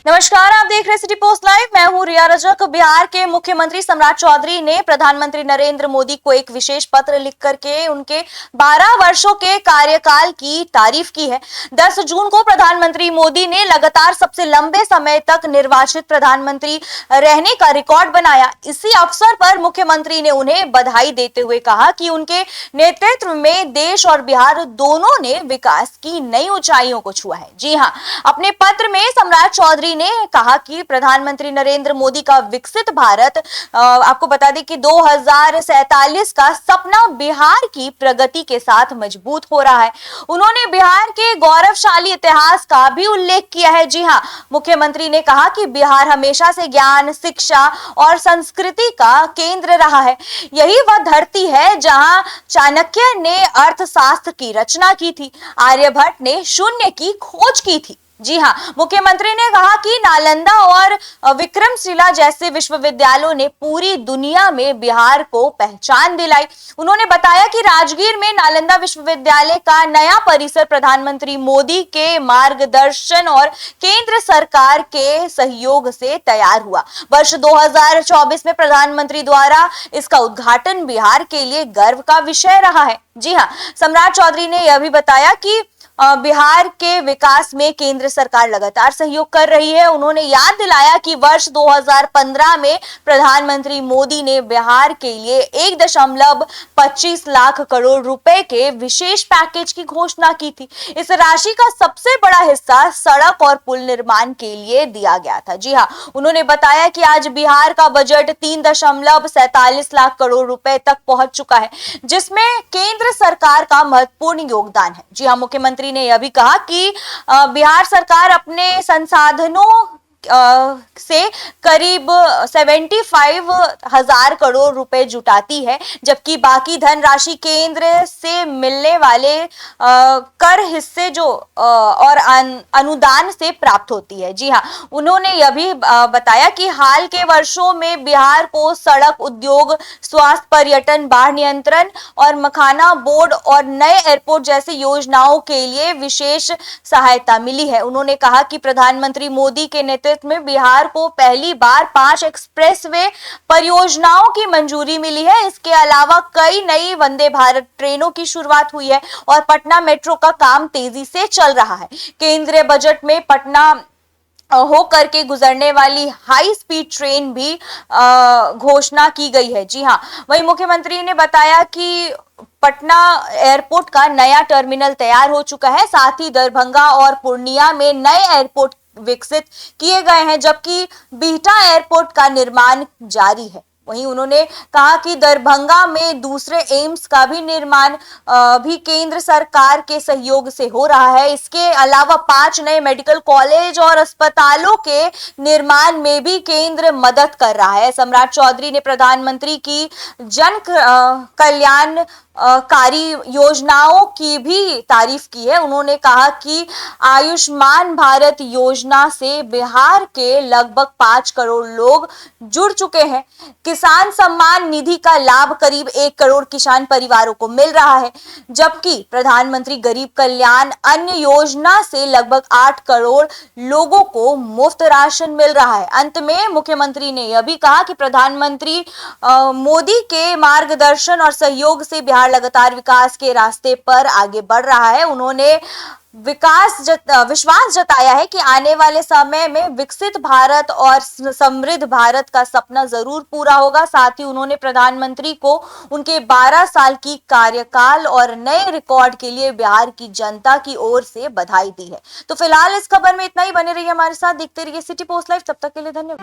नमस्कार, आप देख रहे सिटी पोस्ट लाइव। मैं हूं रिया रजक। बिहार के मुख्यमंत्री सम्राट चौधरी ने प्रधानमंत्री नरेंद्र मोदी को एक विशेष पत्र लिख करके उनके 12 वर्षों के कार्यकाल की तारीफ की है। 10 जून को प्रधानमंत्री मोदी ने लगातार सबसे लंबे समय तक निर्वाचित प्रधानमंत्री रहने का रिकॉर्ड बनाया। इसी अवसर पर मुख्यमंत्री ने उन्हें बधाई देते हुए कहा कि उनके नेतृत्व में देश और बिहार दोनों ने विकास की नई ऊंचाइयों को छुआ है। जी हाँ, अपने पत्र में सम्राट चौधरी ने कहा कि प्रधानमंत्री नरेंद्र मोदी का विकसित भारत, आपको बता दें कि 2047 का सपना बिहार की प्रगति के साथ मजबूत हो रहा है। उन्होंने बिहार के गौरवशाली इतिहास का भी उल्लेख किया है। जी हाँ, मुख्यमंत्री ने कहा कि बिहार हमेशा से ज्ञान, शिक्षा और संस्कृति का केंद्र रहा है। यही वह धरती है जहां चाणक्य ने अर्थशास्त्र की रचना की थी, आर्यभट्ट ने शून्य की खोज की थी। जी हाँ, मुख्यमंत्री ने कहा कि नालंदा और विक्रमशिला जैसे विश्वविद्यालयों ने पूरी दुनिया में बिहार को पहचान दिलाई। उन्होंने बताया कि राजगीर में नालंदा विश्वविद्यालय का नया परिसर प्रधानमंत्री मोदी के मार्गदर्शन और केंद्र सरकार के सहयोग से तैयार हुआ। वर्ष 2024 में प्रधानमंत्री द्वारा इसका उद्घाटन बिहार के लिए गर्व का विषय रहा है। जी हाँ, सम्राट चौधरी ने यह भी बताया कि बिहार के विकास में केंद्र सरकार लगातार सहयोग कर रही है। उन्होंने याद दिलाया कि वर्ष 2015 में प्रधानमंत्री मोदी ने बिहार के लिए 1.25 लाख करोड़ रुपए के विशेष पैकेज की घोषणा की थी। इस राशि का सबसे बड़ा हिस्सा सड़क और पुल निर्माण के लिए दिया गया था। जी हाँ, उन्होंने बताया कि आज बिहार का बजट 3.47 लाख करोड़ रुपए तक पहुंच चुका है, जिसमें केंद्र सरकार का महत्वपूर्ण योगदान है। जी हाँ, मुख्यमंत्री ने यह भी कहा कि बिहार सरकार अपने संसाधनों से करीब 75,000 करोड़ रुपए जुटाती है, जबकि बाकी धनराशि केंद्र से मिलने वाले कर हिस्से और अनुदान से प्राप्त होती है। जी हाँ, उन्होंने यह भी बताया कि हाल के वर्षों में बिहार को सड़क उद्योग, स्वास्थ्य, पर्यटन, बाढ़ नियंत्रण और मखाना बोर्ड और नए एयरपोर्ट जैसी योजनाओं के लिए विशेष सहायता मिली है। उन्होंने कहा कि प्रधानमंत्री मोदी के नेतृत्व में बिहार को पहली बार 5 एक्सप्रेसवे परियोजनाओं की मंजूरी मिली है। इसके अलावा कई नई वंदे भारत ट्रेनों की शुरुआत हुई है और पटना मेट्रो का काम तेजी से चल रहा है। केंद्रीय बजट में पटना होकर के गुजरने वाली हाई स्पीड ट्रेन भी घोषणा की गई है। जी हाँ, वहीं मुख्यमंत्री ने बताया कि पटना एयरपोर्ट का नया टर्मिनल तैयार हो चुका है। साथ ही दरभंगा और पूर्णिया में नए एयरपोर्ट विकसित किए गए हैं, जबकि बिहटा एयरपोर्ट का निर्माण जारी है। वहीं उन्होंने कहा कि दरभंगा में दूसरे एम्स का भी निर्माण भी केंद्र सरकार के सहयोग से हो रहा है। इसके अलावा 5 नए मेडिकल कॉलेज और अस्पतालों के निर्माण में भी केंद्र मदद कर रहा है। सम्राट चौधरी ने प्रधानमंत्री की जन कल्याण कारी योजनाओं की भी तारीफ की है। उन्होंने कहा कि आयुष्मान भारत योजना से बिहार के लगभग 5 करोड़ लोग जुड़ चुके हैं। किसान सम्मान निधि का लाभ करीब 1 करोड़ किसान परिवारों को मिल रहा है, जबकि प्रधानमंत्री गरीब कल्याण अन्न योजना से लगभग 8 करोड़ लोगों को मुफ्त राशन मिल रहा है। अंत में मुख्यमंत्री ने यह भी कहा कि प्रधानमंत्री मोदी के मार्गदर्शन और सहयोग से बिहार लगातार विकास के रास्ते पर आगे बढ़ रहा है। उन्होंने विश्वास जताया है कि आने वाले समय में विकसित भारत और समृद्ध भारत का सपना जरूर पूरा होगा। साथ ही उन्होंने प्रधानमंत्री को उनके 12 साल की कार्यकाल और नए रिकॉर्ड के लिए बिहार की जनता की ओर से बधाई दी है। तो फिलहाल इस खबर में इतना ही। बने रहिए हमारे साथ, देखते रहिए सिटी पोस्ट लाइव। तब तक के लिए धन्यवाद।